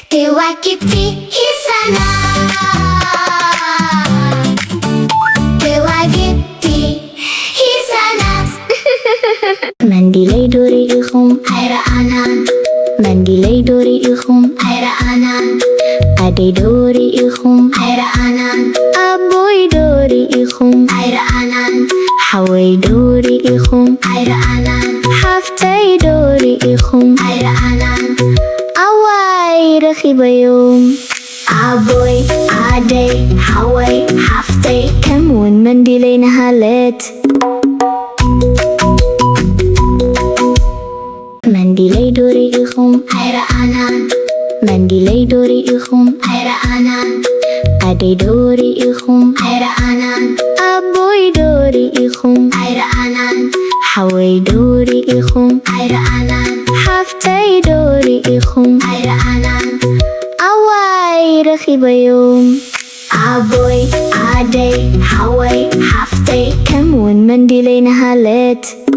Kowakbti hisana Kowakbti hisana Mendiley Riekum aira anan Mendiley Riekum aira anan Ade Riekum aira anan Aboy Riekum aira anan Haway Riekum aira anan Haftay Riekum aira anan رخيبيوم عبوي عادي حوي حفتي كمون منديلي نهالت منديلي ريئخم عير أنان منديلي ريئخم عير أنان أدي ريئخم عير أنان أبوي ريئخم عير أنان حوي ريئخم عير أنان حفتي ريئخم عير أنان رخيبيوم عبوي عادي حوي حفتي كمون منديلي نهالت